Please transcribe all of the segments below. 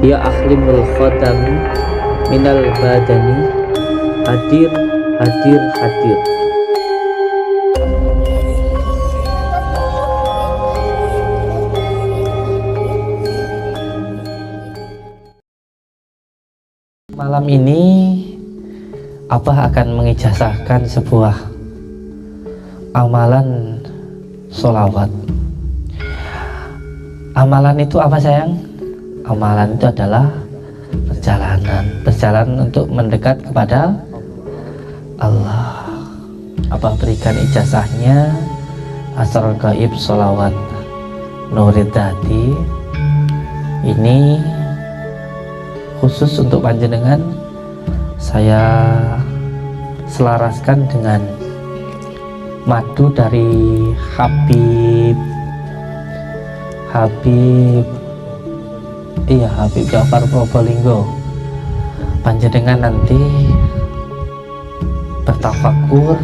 ya ahlimul khatami minal badani, hadir hadir hadir. Malam ini Abah akan mengijazahkan sebuah amalan sholawat. Amalan itu apa sayang? Amalan itu adalah perjalanan untuk mendekat kepada Allah. Abah berikan ijazahnya Asrarul Gaib Sholawat Nurid Hati. Ini khusus untuk panjenengan, saya selaraskan dengan madu dari Habib Ja'far Probolinggo. Panjenengan nanti bertafakur,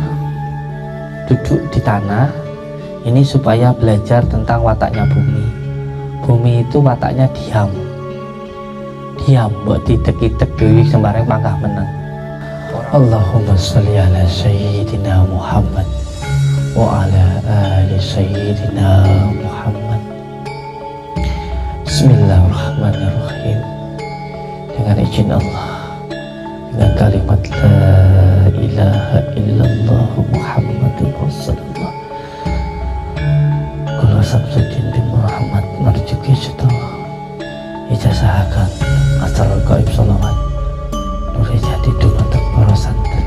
duduk di tanah ini supaya belajar tentang wataknya bumi. Bumi itu wataknya diam, buat ditek-itek dewi sembarang panggah menang. Allahumma sholli ala sayyidina Muhammad wa ala ali sayyidina Muhammad. Bismillahirrahmanirrahim. Dengan izin Allah, dengan kalimat la ilaha illallah Muhammadur Rasulullah, kula samsudin bin Muhammad marjuki sedoyo ijazahaken Asrarul Gaib Sholawat Nurid Hati dumateng para santri.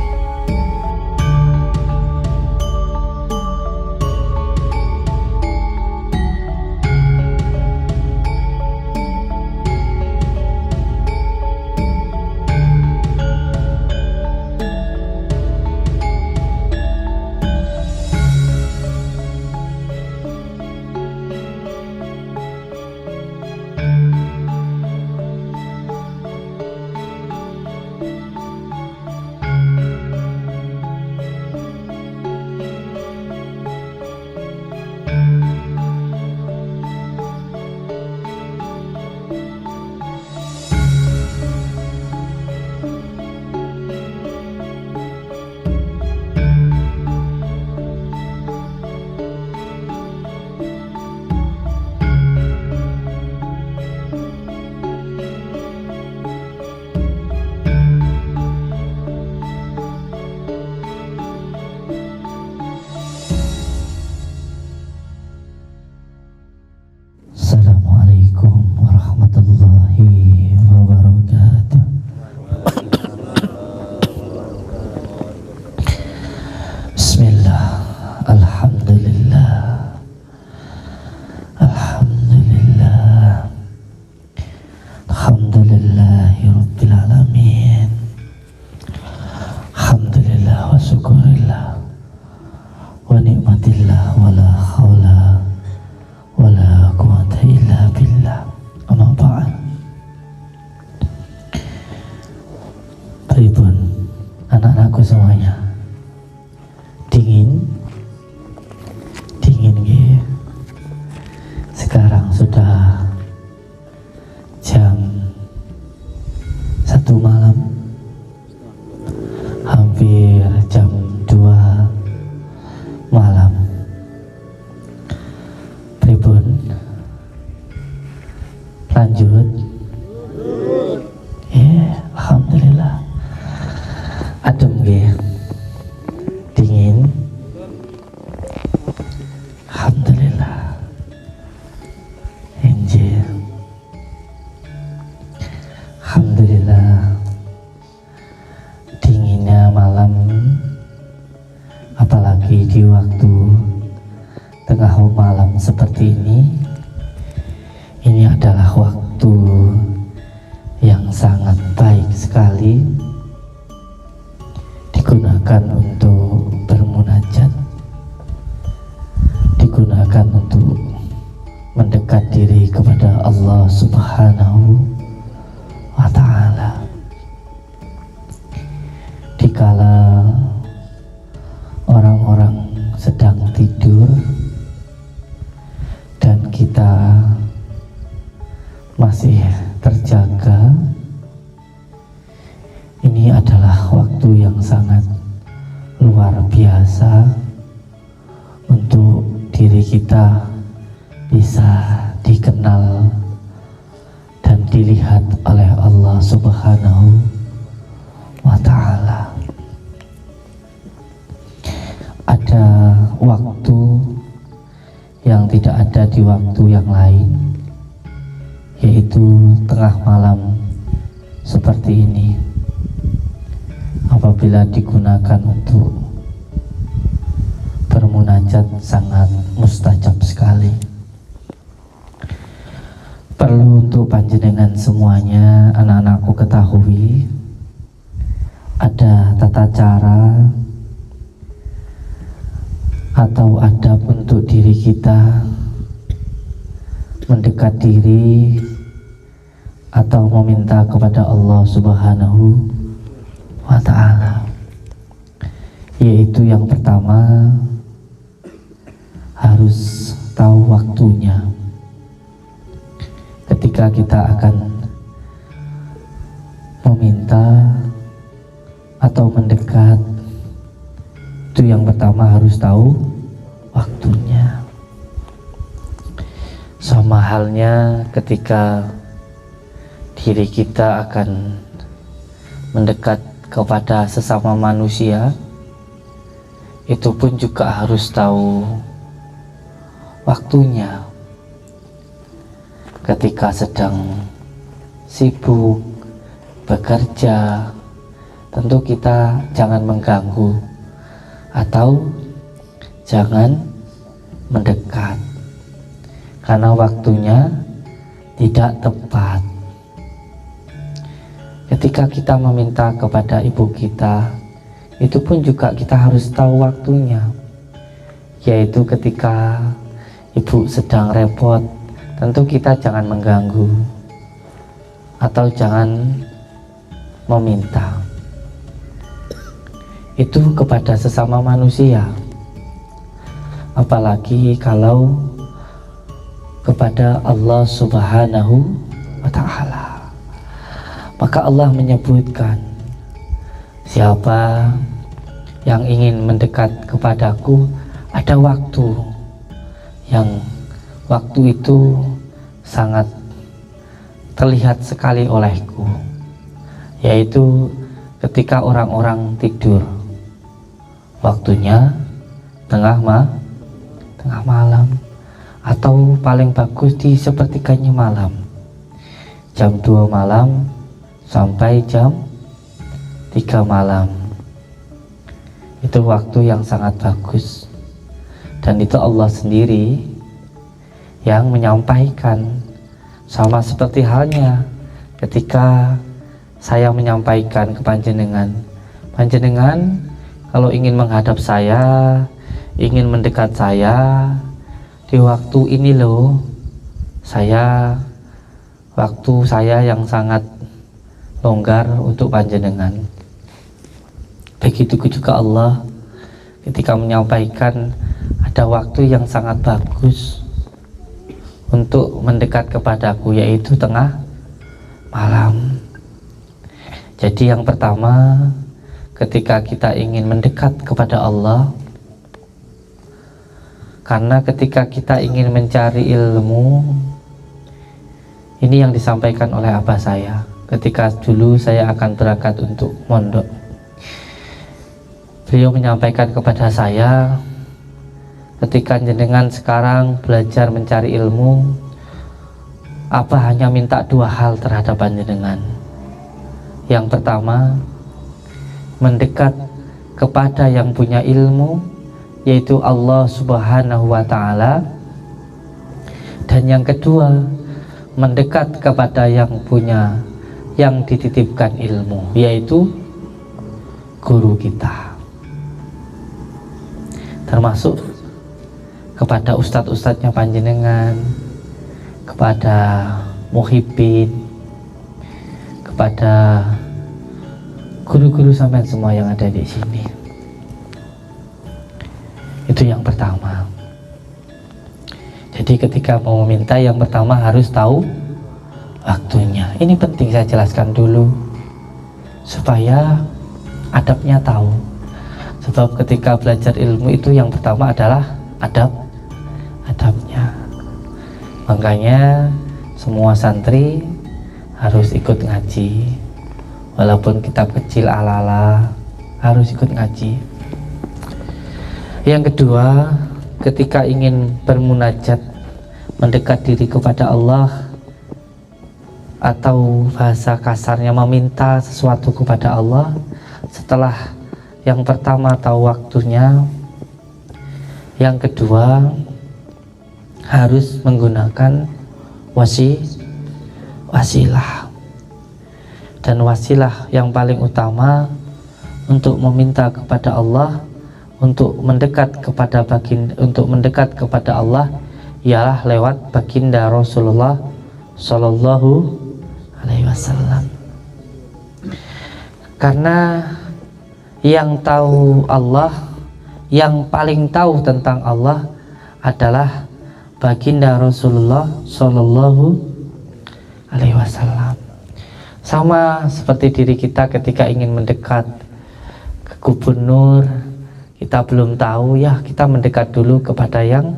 Assalamualaikum warahmatullahi wabarakatuh. Bismillah, alhamdulillah, alhamdulillah, alhamdulillahi rabbil alamin, alhamdulillah wa syukurillah wa ni'matillah wa la hawla wala quwata illa billah. Amma ba'd. Pripun anak-anakku semuanya? Dingin nggih. Sekarang sudah jam 1 malam, hampir jam 2 malam. Pripun? Lanjut? Alhamdulillah. Adem nggih? Dingin? Alhamdulillah. Enjil. Alhamdulillah. Dinginnya malam, apalagi di waktu tengah malam seperti ini adalah waktu yang sangat baik sekali digunakan untuk bermunajat, digunakan untuk mendekat diri kepada Allah Subhanahu wa Ta'ala. Dikala orang-orang sedang tidur dan kita masih yang sangat luar biasa untuk diri kita bisa dikenal dan dilihat oleh Allah Subhanahu wa Ta'ala. Ada waktu yang tidak ada di waktu yang lain, yaitu tengah malam seperti ini. Apabila digunakan untuk bermunajat sangat mustajab sekali. Perlu untuk panjenengan semuanya, anak-anakku, ketahui ada tata cara atau adab untuk diri kita mendekat diri atau meminta kepada Allah Subhanahu wa Ta'ala, yaitu yang pertama harus tahu waktunya. Ketika kita akan meminta atau mendekat, itu yang pertama harus tahu waktunya. Sama halnya ketika diri kita akan mendekat kepada sesama manusia, itu pun juga harus tahu waktunya. Ketika sedang sibuk bekerja, tentu kita jangan mengganggu atau jangan mendekat, karena waktunya tidak tepat. Ketika kita meminta kepada ibu kita, itu pun juga kita harus tahu waktunya, yaitu ketika ibu sedang repot, tentu kita jangan mengganggu atau jangan meminta. Itu kepada sesama manusia, apalagi kalau kepada Allah Subhanahu wa Ta'ala. Maka Allah menyebutkan, siapa yang ingin mendekat kepadaku, ada waktu yang waktu itu sangat terlihat sekali olehku, yaitu ketika orang-orang tidur. Waktunya tengah malam, atau paling bagus di sepertiganya malam, jam 2 malam sampai jam 3 malam. Itu waktu yang sangat bagus, dan itu Allah sendiri yang menyampaikan. Sama seperti halnya ketika saya menyampaikan ke panjenengan kalau ingin menghadap saya, ingin mendekat saya, di waktu ini loh, waktu saya yang sangat longgar untuk panjenengan. Begitu juga Allah ketika menyampaikan ada waktu yang sangat bagus untuk mendekat kepadaku, yaitu tengah malam. Jadi yang pertama, ketika kita ingin mendekat kepada Allah, karena ketika kita ingin mencari ilmu, ini yang disampaikan oleh abah saya ketika dulu saya akan berangkat untuk mondok. Beliau menyampaikan kepada saya, ketika jenengan sekarang belajar mencari ilmu, abah hanya minta 2 hal terhadap jenengan. Yang pertama, mendekat kepada yang punya ilmu, yaitu Allah Subhanahu wa Ta'ala. Dan yang kedua, mendekat kepada yang dititipkan ilmu, yaitu guru kita, termasuk kepada ustadz-ustadznya panjenengan, kepada muhibbin, kepada guru-guru sampean semua yang ada di sini. Itu yang pertama. Jadi ketika mau meminta, yang pertama harus tahu waktunya. Ini penting saya jelaskan dulu, supaya adabnya tahu. Sebab ketika belajar ilmu itu yang pertama adalah adabnya. Makanya semua santri harus ikut ngaji, walaupun kitab kecil ala-ala, harus ikut ngaji. Yang kedua, ketika ingin bermunajat, mendekat diri kepada Allah, atau bahasa kasarnya meminta sesuatu kepada Allah, setelah yang pertama tahu waktunya, yang kedua harus menggunakan wasilah. Dan wasilah yang paling utama untuk meminta kepada Allah, untuk mendekat kepada Allah ialah lewat baginda Rasulullah Shallallahu Alaihi Wasallam. Karena yang tahu Allah, yang paling tahu tentang Allah adalah baginda Rasulullah Shallallahu Alaihi Wasallam. Sama seperti diri kita ketika ingin mendekat ke gubernur, kita belum tahu, ya kita mendekat dulu kepada yang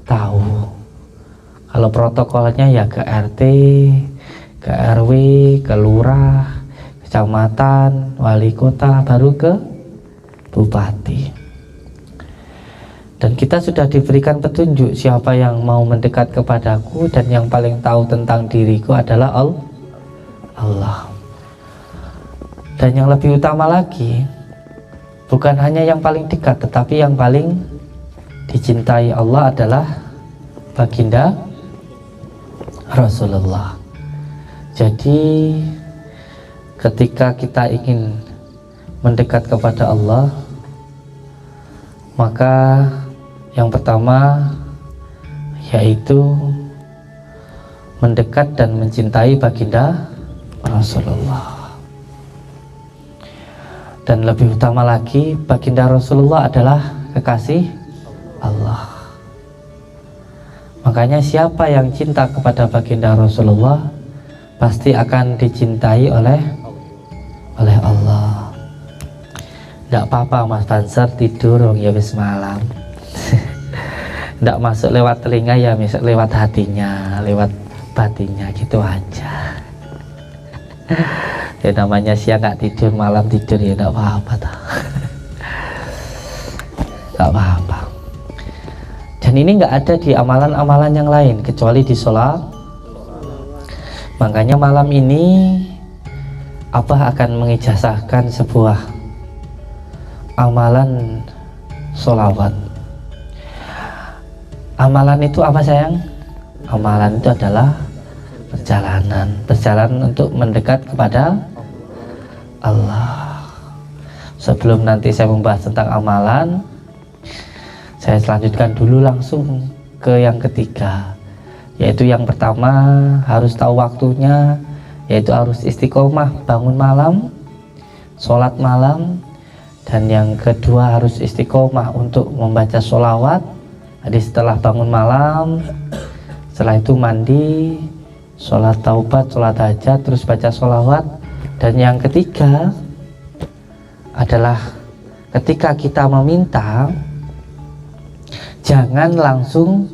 tahu. Kalau protokolnya ya ke RT, ke RW, ke lurah, kecamatan, wali kota, baru ke bupati. Dan kita sudah diberikan petunjuk siapa yang mau mendekat kepadaku, dan yang paling tahu tentang diriku adalah Allah. Dan yang lebih utama lagi, bukan hanya yang paling dekat, tetapi yang paling dicintai Allah adalah baginda Rasulullah. Jadi ketika kita ingin mendekat kepada Allah, maka yang pertama yaitu mendekat dan mencintai baginda Rasulullah. Dan lebih utama lagi, baginda Rasulullah adalah kekasih Allah. Makanya siapa yang cinta kepada baginda Rasulullah pasti akan dicintai oleh Allah. Tidak apa-apa Mas Banser tidur, ya wis malam. Tidak masuk lewat telinga, ya masuk lewat hatinya, lewat batinnya, gitu aja. Ya namanya siang nggak tidur, malam tidur, ya tidak apa-apa. Tidak apa-apa. Dan ini nggak ada di amalan-amalan yang lain kecuali di sholat. Makanya malam ini Abah akan mengijazahkan sebuah amalan sholawat. Amalan itu apa sayang? Amalan itu adalah perjalanan untuk mendekat kepada Allah. Sebelum nanti saya membahas tentang amalan, saya selanjutkan dulu langsung ke yang ketiga, yaitu yang pertama harus tahu waktunya, yaitu harus istiqomah bangun malam, sholat malam. Dan yang kedua harus istiqomah untuk membaca sholawat. Jadi setelah bangun malam, setelah itu mandi, sholat taubat, sholat hajat, terus baca sholawat. Dan yang ketiga adalah ketika kita meminta, jangan langsung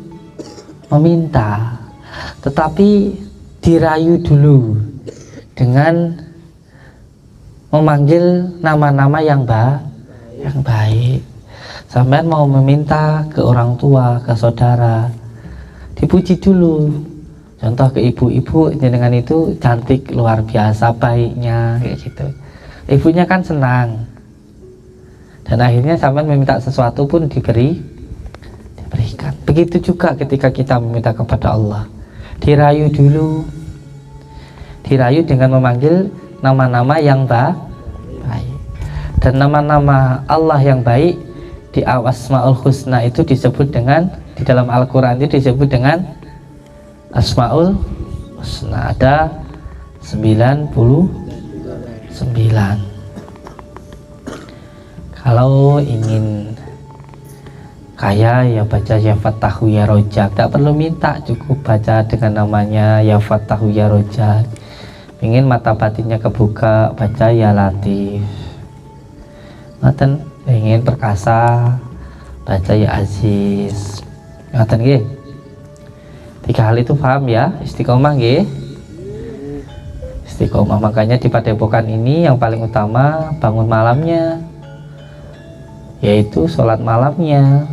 meminta, tetapi dirayu dulu dengan memanggil nama-nama yang baik. Sampean mau meminta ke orang tua, ke saudara, dipuji dulu. Contoh ke ibu-ibu, dengan itu cantik, luar biasa baiknya, kayak gitu. Ibunya kan senang. Dan akhirnya sampean meminta sesuatu pun diberikan. Begitu juga ketika kita meminta kepada Allah, dirayu dulu. Dirayu dengan memanggil nama-nama yang baik. Dan nama-nama Allah yang baik di Asmaul Husna itu disebut dengan, di dalam Al-Quran itu disebut dengan Asmaul Husna. Ada 99. Kalau ingin kaya ya baca ya Fatahu ya Rojak, tidak perlu minta, cukup baca dengan namanya ya Fatahu ya Rojak. Ingin mata batinnya kebuka, baca ya Latif. Ngoten ingin perkasa baca ya aziz. Ngoten nggih. 3 hal itu paham ya, istiqomah nggih. Istiqomah, makanya di padepokan ini yang paling utama bangun malamnya, yaitu sholat malamnya,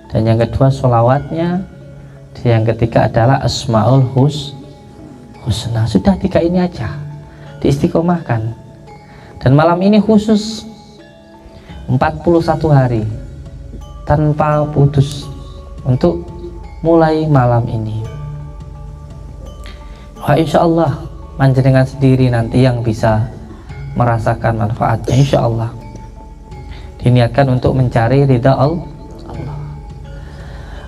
dan yang kedua sholawatnya, dan yang ketiga adalah asmaul husna. Sudah 3 ini aja diistiqomahkan, dan malam ini khusus 41 hari tanpa putus untuk mulai malam ini. Wah, insya Allah panjenengan sendiri nanti yang bisa merasakan manfaatnya. Insya Allah diniatkan untuk mencari ridha Allah.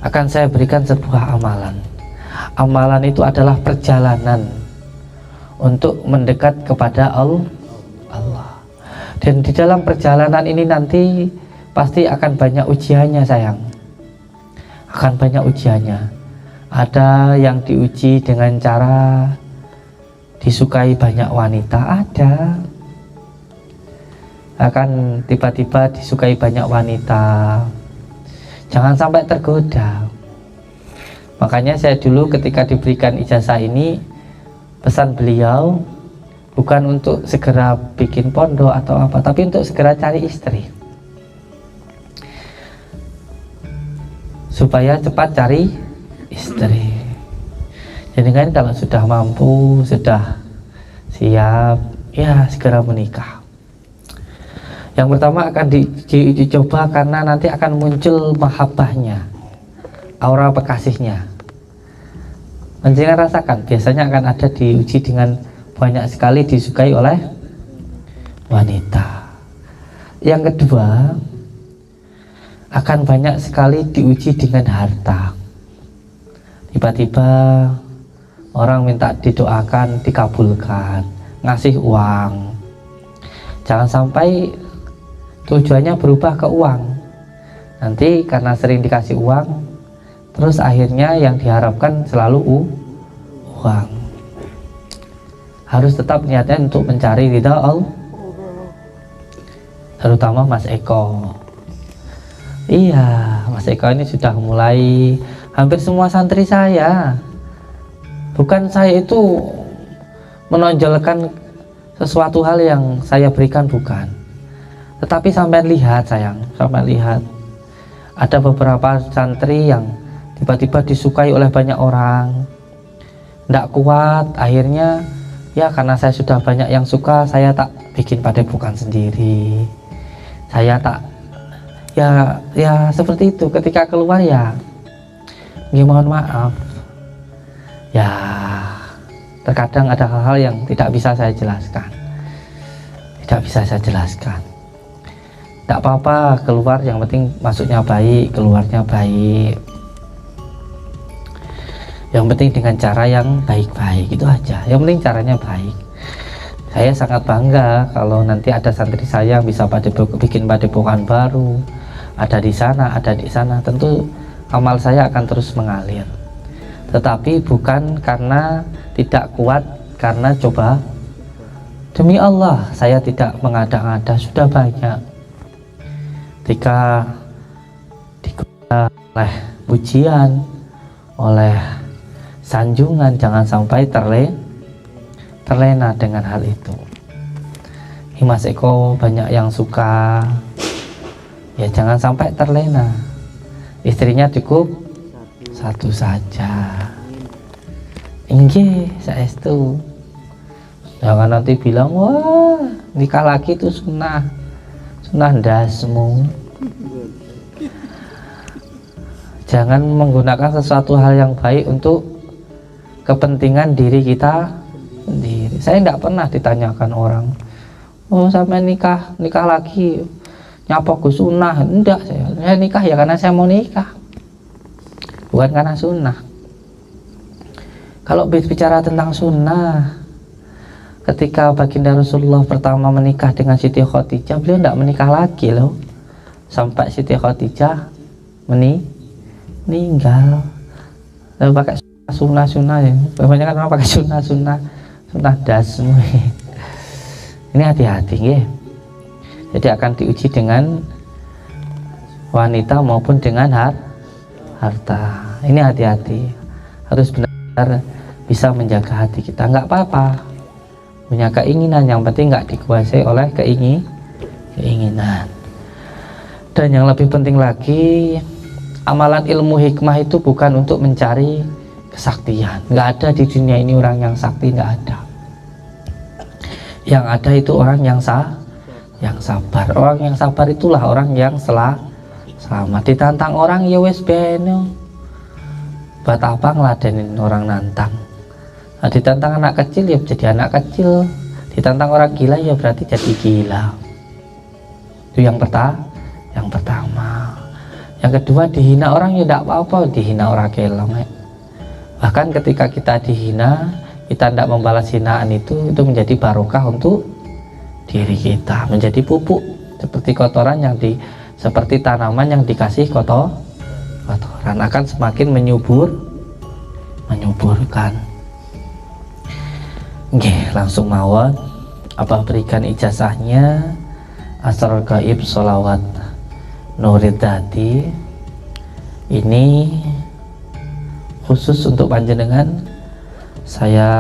Akan saya berikan sebuah amalan. Amalan itu adalah perjalanan untuk mendekat kepada Allah. Dan di dalam perjalanan ini nanti pasti akan banyak ujiannya sayang. Akan banyak ujiannya. Ada yang diuji dengan cara disukai banyak wanita, ada. Akan tiba-tiba disukai banyak wanita. Jangan sampai tergoda. Makanya saya dulu ketika diberikan ijazah ini, pesan beliau bukan untuk segera bikin pondok atau apa, tapi untuk segera cari istri, supaya cepat cari istri. Jadi kan kalau sudah mampu, sudah siap, ya segera menikah. Yang pertama akan dicoba karena nanti akan muncul mahabbahnya, aura pekasihnya. Panjenengan rasakan, biasanya akan ada diuji dengan banyak sekali disukai oleh wanita. Yang kedua, akan banyak sekali diuji dengan harta. Tiba-tiba orang minta didoakan, dikabulkan, ngasih uang. Jangan sampai tujuannya berubah ke uang. Nanti karena sering dikasih uang, terus akhirnya yang diharapkan selalu uang. Harus tetap niatnya untuk mencari ridha Allah. Terutama Mas Eko. Iya, Mas Eko ini sudah mulai, hampir semua santri saya. Bukan saya itu menonjolkan sesuatu hal yang saya berikan, bukan. Tetapi sampai lihat sayang, sampai lihat ada beberapa santri yang tiba-tiba disukai oleh banyak orang, tidak kuat, akhirnya ya karena saya sudah banyak yang suka, saya tak bikin padepokan sendiri. Saya tak, ya seperti itu. Ketika keluar ya mohon maaf, ya terkadang ada hal-hal yang tidak bisa saya jelaskan. Tidak apa-apa, keluar yang penting masuknya baik, keluarnya baik. Yang penting dengan cara yang baik-baik, itu aja. Yang penting caranya baik. Saya sangat bangga kalau nanti ada santri saya yang bisa bikin padepokan baru, ada di sana, ada di sana. Tentu amal saya akan terus mengalir. Tetapi bukan karena tidak kuat, karena coba. Demi Allah, saya tidak mengada-ngada, sudah banyak. Ketika digoda oleh pujian, oleh sanjungan, jangan sampai terlena dengan hal itu. Mas Eko banyak yang suka, ya jangan sampai terlena. Istrinya cukup satu saja. Inggih, saestu. Jangan nanti bilang, wah nikah lagi itu sunnah ndasmu. Jangan menggunakan sesuatu hal yang baik untuk kepentingan diri kita sendiri. Saya tidak pernah ditanyakan orang, oh sampai nikah lagi nyapa gue sunnah. Enggak, saya nikah ya karena saya mau nikah, bukan karena sunnah. Kalau bicara tentang sunnah, ketika baginda Rasulullah pertama menikah dengan Siti Khadijah, beliau tidak menikah lagi loh, sampai Siti Khadijah meninggal. Lalu pakai sunnah ya, banyak kan orang pakai sunnah das semua. Ini hati-hati ya. Jadi akan diuji dengan wanita maupun dengan harta. Ini hati-hati, harus benar bisa menjaga hati kita. Nggak apa-apa punya keinginan, yang penting nggak dikuasai oleh keinginan. Dan yang lebih penting lagi, amalan ilmu hikmah itu bukan untuk mencari kesaktian. Nggak ada di dunia ini orang yang sakti, nggak ada. Yang ada itu orang yang sabar. Orang yang sabar itulah orang yang selamat. Ditantang orang ya wes beno, buat apa ngeladenin orang nantang. Nah, ditantang anak kecil ya jadi anak kecil, ditantang orang gila ya berarti jadi gila. Itu yang pertama. Yang kedua, dihina orang ya tidak apa-apa, dihina orang kelong. Bahkan ketika kita dihina, kita tidak membalas hinaan itu menjadi barokah untuk diri kita, menjadi pupuk seperti kotoran seperti tanaman yang dikasih kotoran akan semakin menyuburkan. Oke, langsung mawon apa berikan ijazahnya. Asrar gaib sholawat Nuridati ini khusus untuk panjenengan, saya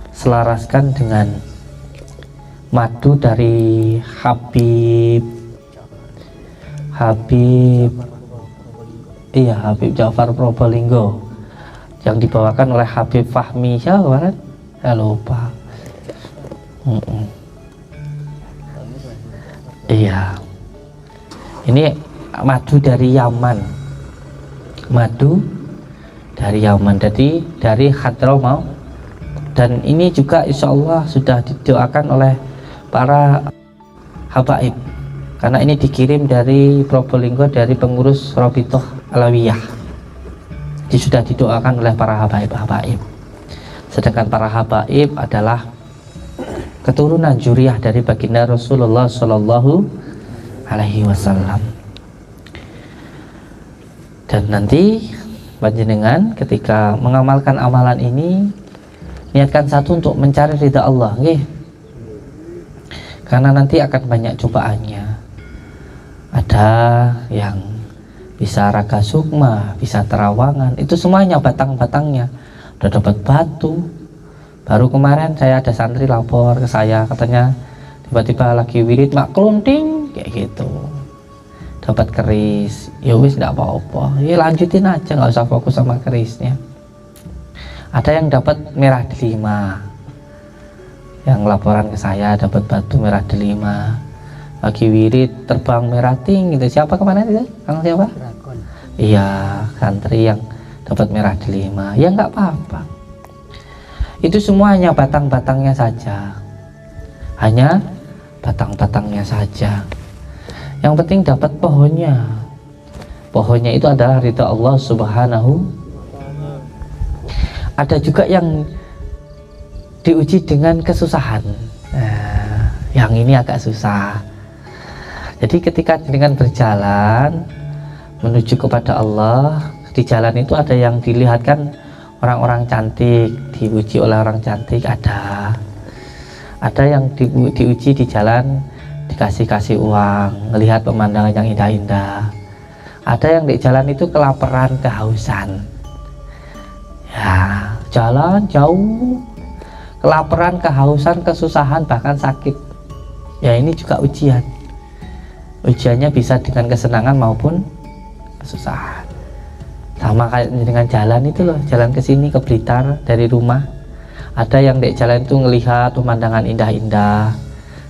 selaraskan dengan madu dari Habib Ja'far Probolinggo yang dibawakan oleh Habib Fahmi. Siapa kemarin? Saya lupa. Iya, ini madu dari Yaman, jadi dari Hadramaut. Dan ini juga insya Allah sudah didoakan oleh para habaib, karena ini dikirim dari Probolinggo dari pengurus Robitoh Alawiyah. Jadi sudah didoakan oleh para habaib. Sedangkan para habaib adalah keturunan juriyah dari baginda Rasulullah Shallallahu Alaihi Wasallam. Dan nanti panjenengan ketika mengamalkan amalan ini, niatkan satu untuk mencari ridha Allah, nggih. Karena nanti akan banyak cobaannya. Ada yang bisa raga sukma, bisa terawangan, itu semuanya batang-batangnya. Udah dapat batu. Baru kemarin saya ada santri lapor ke saya, katanya tiba-tiba lagi wirid mak kelunting kayak gitu, dapat keris. Ya wis tidak apa-apa, ya lanjutin aja, nggak usah fokus sama kerisnya. Ada yang dapat merah delima, yang laporan ke saya dapat batu merah delima, lagi wirid terbang merah tinggi. Siapa kemana itu? Kang siapa? Iya, santri yang dapat merah delima. Ya nggak apa-apa, itu semua hanya batang-batangnya saja, hanya batang-batangnya saja. Yang penting dapat pohonnya. Pohonnya itu adalah ridha Allah Subhanahu. Ada juga yang diuji dengan kesusahan. Nah, yang ini agak susah. Jadi ketika dengan berjalan menuju kepada Allah, di jalan itu ada yang dilihatkan orang-orang cantik, diuji oleh orang cantik. Ada yang diuji di jalan, dikasih uang, melihat pemandangan yang indah-indah. Ada yang di jalan itu kelaparan, kehausan. Ya, jalan jauh, kelaparan, kehausan, kesusahan, bahkan sakit. Ya, ini juga ujian. Ujiannya bisa dengan kesenangan maupun kesusahan. Sama kayak dengan jalan itu loh, jalan ke sini ke Blitar dari rumah. Ada yang di jalan itu ngelihat pemandangan indah-indah,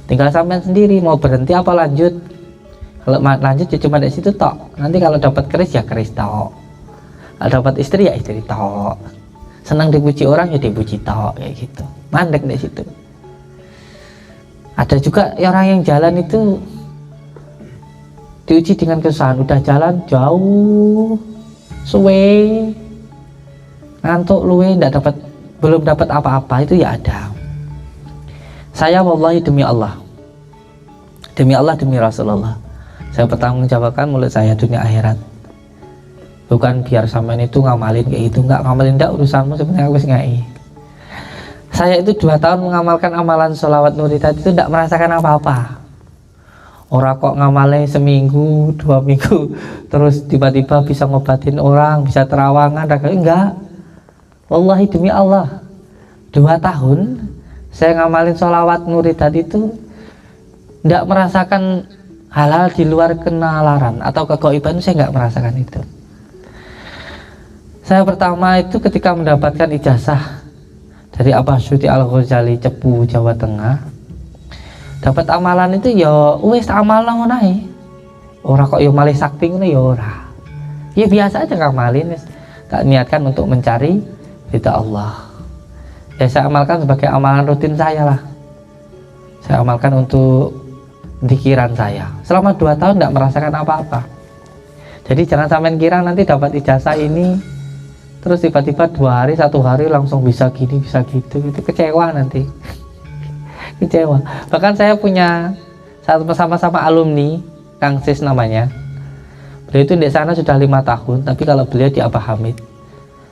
tinggal sampai sendiri mau berhenti apa lanjut. Kalau lanjut ya cuma di situ tok. Nanti kalau dapat keris ya keris tok, kalau dapat istri ya istri tok. Senang dipuji orang ya dipuji tok, kayak gitu. Mandek di situ. Ada juga orang yang jalan itu diuji dengan kesusahan, udah jalan jauh, suwe, ngantuk luwe, belum dapat apa-apa, itu ya ada. Saya wallahi demi Allah, demi Rasulullah, saya bertanggungjawabkan mulut saya dunia akhirat. Bukan biar sampean itu ngamalin kayak itu, nggak ngamalin, nggak urusanmu, sebenarnya aku ngai. Saya itu 2 tahun mengamalkan amalan sholawat Nuridati itu tidak merasakan apa-apa. Ora kok ngamale seminggu, 2 minggu, terus tiba-tiba bisa ngobatin orang, bisa terawangan, enggak. Wallahi demi Allah, 2 tahun saya ngamalin sholawat muridat itu enggak merasakan hal-hal di luar kenalaran atau kegoiban, saya enggak merasakan itu. Saya pertama itu ketika mendapatkan ijazah dari Abah Syuti Al-Ghazali Cepu, Jawa Tengah, dapat amalan itu ya wis amal nang ngono. Ora kok ya malih sakti ngono ya ora. Ya biasa aja ngamalin wis. Tak niatkan untuk mencari ridha Allah. Ya saya amalkan sebagai amalan rutin saya lah. Saya amalkan untuk pikiran saya. Selama 2 tahun tidak merasakan apa-apa. Jadi jangan sampai kira nanti dapat ijazah ini terus tiba-tiba 2 hari, 1 hari langsung bisa gini, bisa gitu. Itu kecewa nanti. Kecewa. Bahkan saya punya sama-sama alumni, Kang Sis namanya. Beliau itu di sana sudah 5 tahun, tapi kalau beliau di Abah Hamid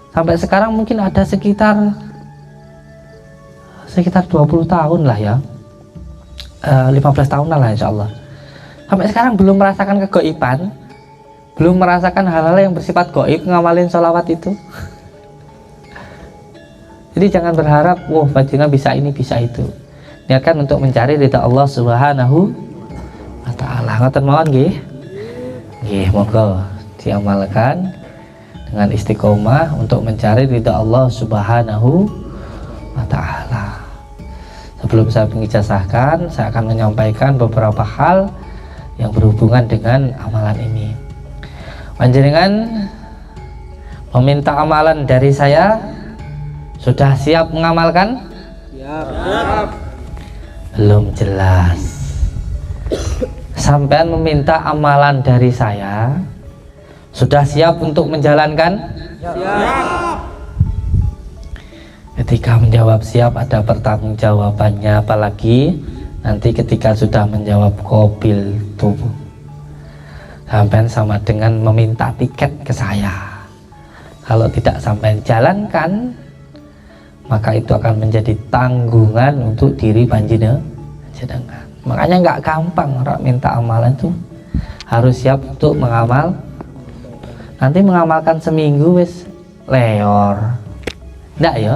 sampai sekarang mungkin ada sekitar 20 tahun lah ya, 15 tahun lah insya Allah. Sampai sekarang belum merasakan kegoiban, belum merasakan hal-hal yang bersifat goib ngamalin sholawat itu. Jadi jangan berharap wah bajingan bisa ini bisa itu. Niatkan untuk mencari ridha Allah Subhanahu wa ta'ala. Ngoten mawon nggih. Nggih, monggo diamalkan dengan istiqomah untuk mencari ridha Allah Subhanahu wa ta'ala. Sebelum saya mengijazahkan, saya akan menyampaikan beberapa hal yang berhubungan dengan amalan ini. Panjenengan meminta amalan dari saya, sudah siap mengamalkan? Siap. Belum jelas. Sampean meminta amalan dari saya, sudah siap untuk menjalankan? Siap. Ketika menjawab siap ada pertanggungjawabannya, apalagi nanti ketika sudah menjawab qabil tubuh. Sampean sama dengan meminta tiket ke saya. Kalau tidak sampai jalankan, maka itu akan menjadi tanggungan untuk diri panjenengan. Makanya nggak gampang orang minta amalan tuh, harus siap untuk mengamal. Nanti mengamalkan seminggu wis leor, ndak ya?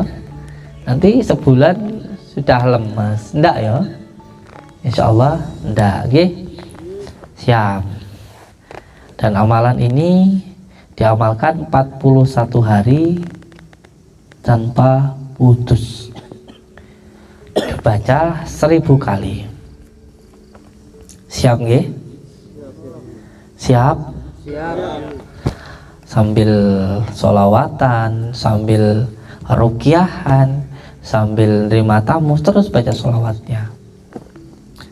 Nanti sebulan sudah lemes, ndak ya? Insya Allah ndak, nggih. Siap. Dan amalan ini diamalkan 41 hari tanpa putus, dibaca 1000 kali. Siap nggih? Siap? Siap. Sambil sholawatan, sambil ruqyahan, sambil nerima tamu, terus baca sholawatnya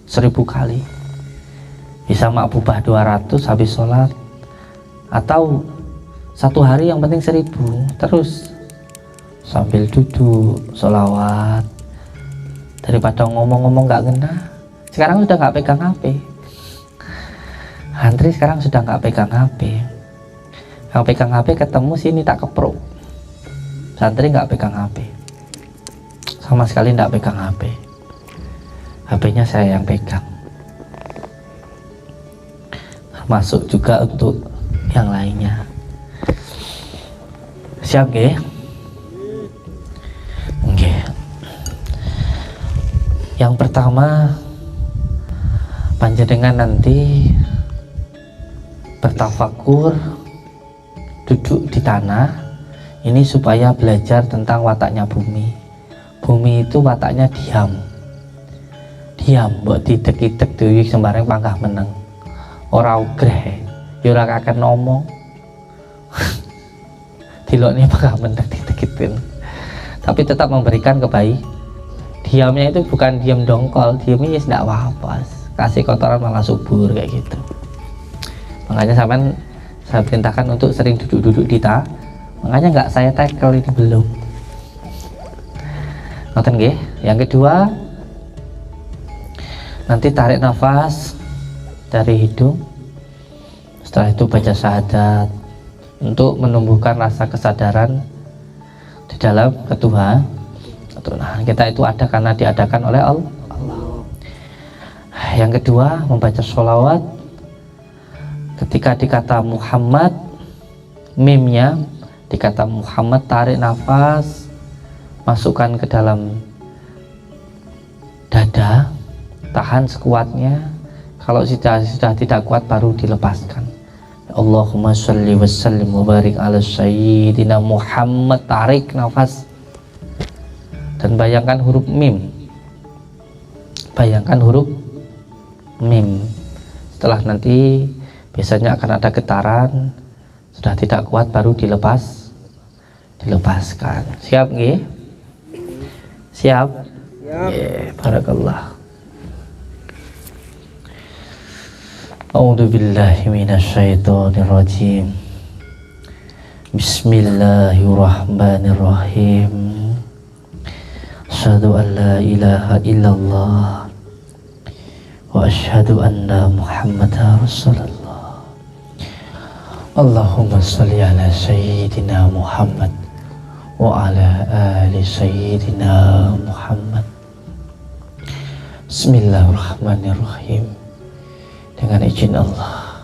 1000 kali. Bisa makbubah 200 habis sholat, atau 1 hari yang penting 1000, terus sambil duduk sholawat, daripada ngomong-ngomong nggak ngena. Sekarang sudah nggak pegang HP, antri sekarang sudah nggak pegang HP. Yang pegang HP ketemu sini tak keprok. Santri nggak pegang HP, sama sekali nggak pegang HP. HP-nya saya yang pegang, termasuk juga untuk yang lainnya. Siap nggih? Nggih. Yang pertama, panjenengan nanti bertafakur, duduk di tanah ini supaya belajar tentang wataknya bumi. Bumi itu wataknya diam, mbok didek-idek dewi sembarang panggah meneng, ora ugreh, ya ora kakek ngomong. Dilokne panggah meneng didek-idek, tapi tetap memberikan kebaikan. Diamnya itu bukan diam dongkol, diamnya ya tidak apa-apa, kasih kotoran malah subur kayak gitu. Makanya saya perintahkan untuk sering duduk-duduk di tanah. Makanya nggak saya tackle ini belum. Nonton nggih. Yang kedua, nanti tarik nafas dari hidung. Setelah itu baca syahadat untuk menumbuhkan rasa kesadaran di dalam Tuhan. Nah, kita itu ada karena diadakan oleh Allah. Yang kedua, membaca sholawat. Ketika di kata Muhammad, mimnya di kata Muhammad, tarik nafas, masukkan ke dalam dada, tahan sekuatnya. Kalau sudah tidak kuat baru dilepaskan. Allahumma sholli wa sallim wa barik ala sayyidina Muhammad. Tarik nafas dan bayangkan huruf mim. Bayangkan huruf mim. Setelah nanti biasanya akan ada getaran. Sudah tidak kuat baru dilepaskan. Siap nggih? Siap? Siap. Barakallah. A'udzu billahi minasyaitonir rajim. Bismillahirrahmanirrahim. Asyhadu an la ilaha illallah wa asyhadu anna Muhammadar Rasulullah. Allahumma shalli ala sayyidina Muhammad wa ala ali sayyidina Muhammad. Bismillahirrahmanirrahim. Dengan izin Allah,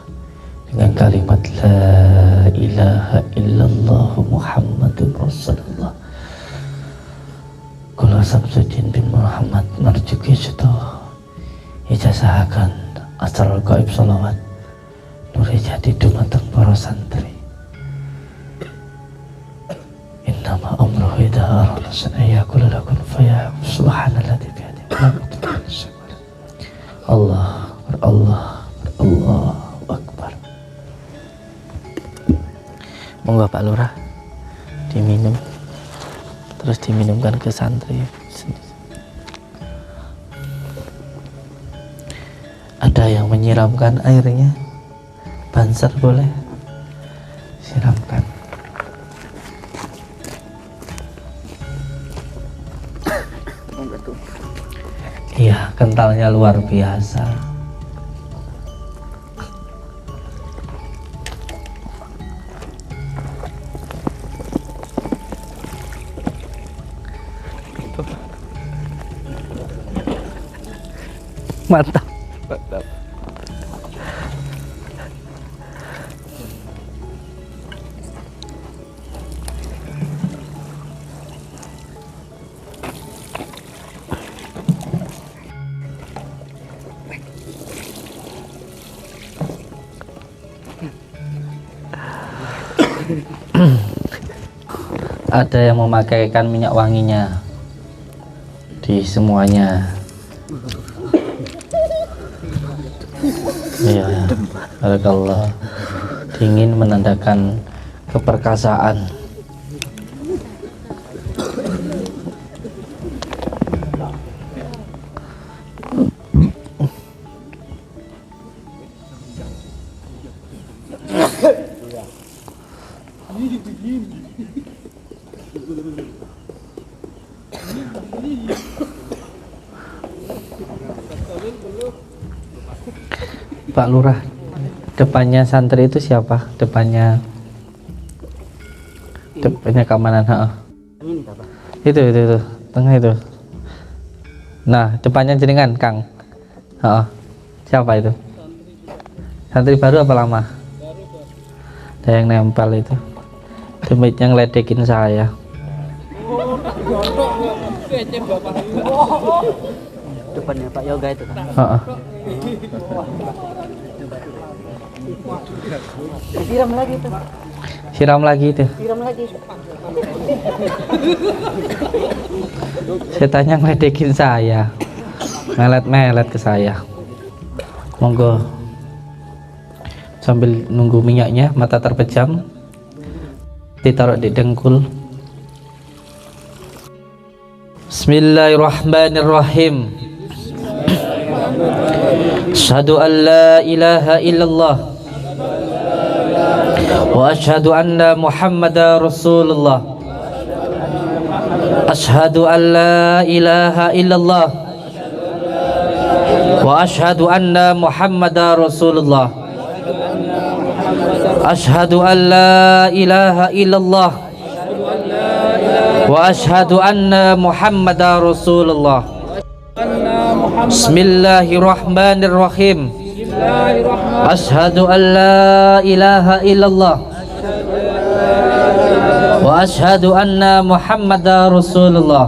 dengan kalimat la ilaha illallah Muhammadur Rasulullah, kula Samsudin bin Muhammad marjuki seto ijazahaken asrul gaib sholawat nuri jati dumateng para santri. Innama amruhu idza arada shay'an yaqulu lahu kun fayakun. Subhanalladzi bi yadihi malakutu kulli syai'. Allah Allahu Akbar. Monggo Pak Lurah diminum, terus diminumkan ke santri. Ada yang menyiramkan airnya, banser boleh siramkan. Iya, kentalnya luar biasa. Mantap. Ada yang memakaikan minyak wanginya di semuanya. Iya, barakallah. Dingin menandakan keperkasaan. Pak Lurah, depannya santri itu siapa? Depannya keamanan, itu tengah itu. Nah, depannya jenengan Kang. Siapa itu? Santri baru apa lama? Ada yang nempel itu. Demitnya ngeledekin saya. Depannya Pak Yoga itu kan? Siram lagi itu. Siram lagi itu. Siram lagi. Setannya ngeledekin saya. Melet-melet ke saya. Monggo. Sambil nunggu minyaknya, mata terpejam. Ditaruh di dengkul. Bismillahirrahmanirrahim. Asyhadu an la ilaha illallah wa asyhadu anna Muhammadar Rasulullah. Asyhadu an la ilaha illallah wa asyhadu anna Muhammadar Rasulullah. Asyhadu an la ilaha illallah wa asyhadu anna Muhammadar Rasulullah. Bismillahirrahmanirrahim. Asyhadu an la ilaha illallah wa asyhadu anna Muhammadar Rasulullah.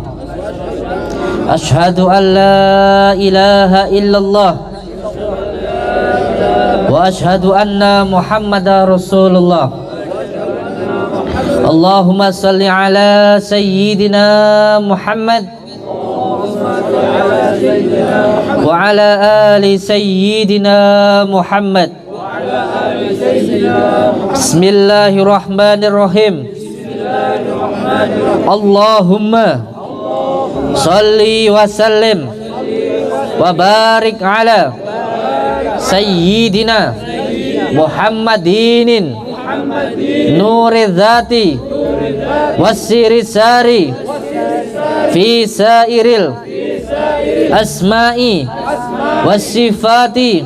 Asyhadu an la ilaha illallah wa asyhadu anna Muhammadar Rasulullah. Allahumma salli ala sayyidina Muhammad wa ala ali sayyidina Muhammad. Bismillahirrahmanirrahim. Allahumma salli wa sallim wa barik ala sayyidina Muhammadinin nuri dzati wasiri sari fi sairil asma'i wasifati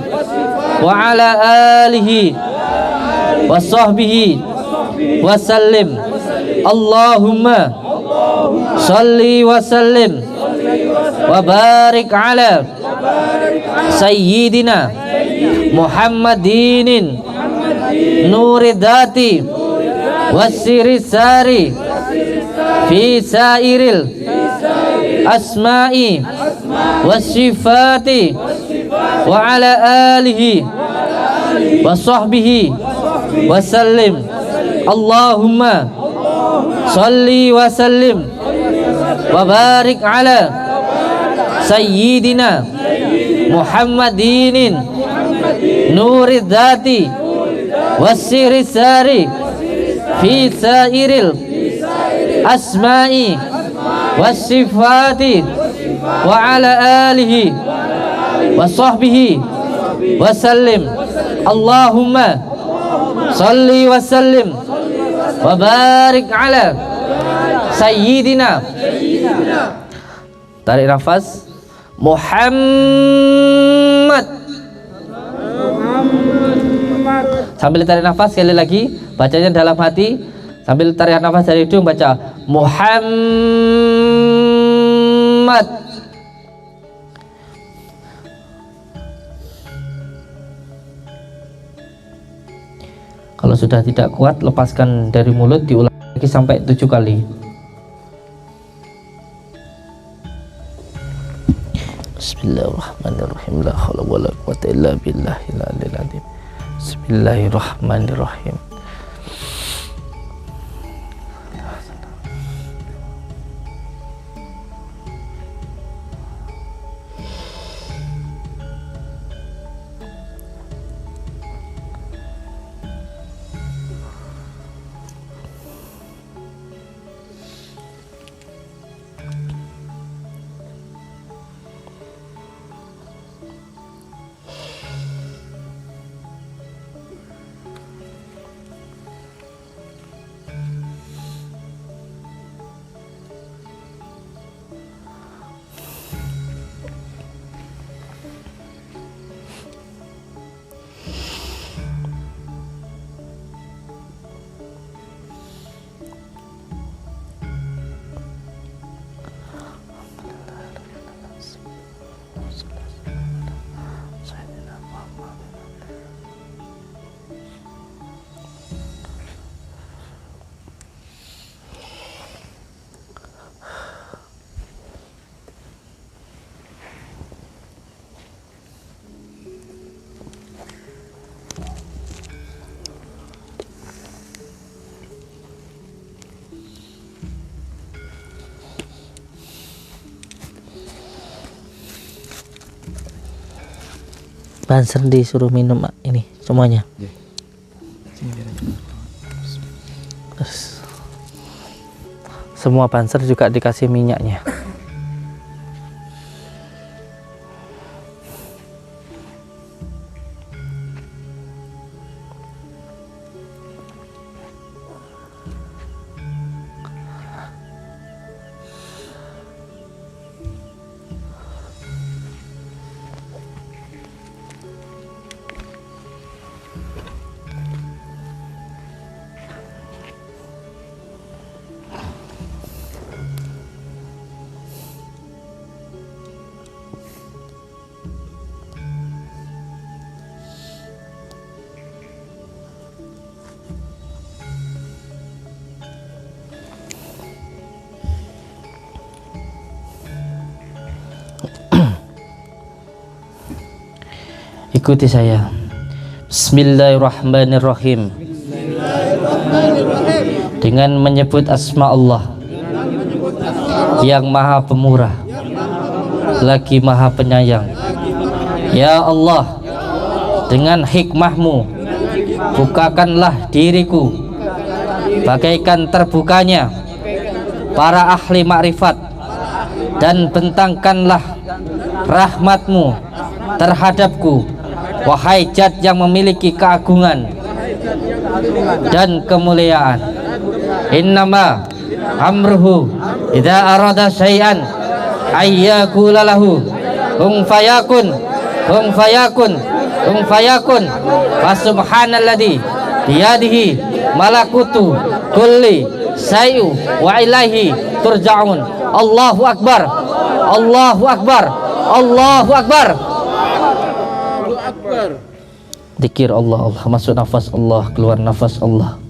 wa ala alihi wa sahbihi wa sallim. Allahumma salli wa sallim wa barik ala sayyidina Muhammadinin nuri dzati wasiri sari fi sairil asma'i wasifati wa ala alihi wa sahbihi wa sallim. Allahumma salli wa sallim wa barik ala sayyidina Muhammadinin nuri dzati wasiri sari fi sairil asma'i wasifati wa ala alihi wa sahbihi wa sallim. Allahumma salli wa sallim wa barik ala sayyidina. Tarik nafas. Muhammad. Sambil tarik nafas sekali lagi, bacanya dalam hati. Sambil tarik nafas dari hidung, baca Muhammad. Kalau sudah tidak kuat, lepaskan dari mulut, diulang lagi sampai 7 kali. Bismillahirrahmanirrahim. La haula wala quwwata illa billahil aliyil azim. Bismillahirrahmanirrahim. Banser disuruh minum ini semuanya. Terus, semua banser juga dikasih minyaknya. Ikuti saya. Bismillahirrahmanirrahim. Dengan menyebut asma Allah yang maha pemurah lagi maha penyayang. Ya Allah, dengan hikmahmu bukakanlah diriku bagaikan terbukanya para ahli makrifat, dan bentangkanlah rahmatmu terhadapku, wahai Zat yang memiliki keagungan dan kemuliaan. Innama amruhu idza arada syai'an ayyaqula lahu kun fayakun, kun fayakun, kun fayakun. Fasubhanalladzi biyadihi malakutu kulli syai'u wa ilaihi turja'un. Allahu akbar, Allahu akbar, Allahu akbar. Zikir Allah, Allah, masuk nafas Allah, keluar nafas Allah.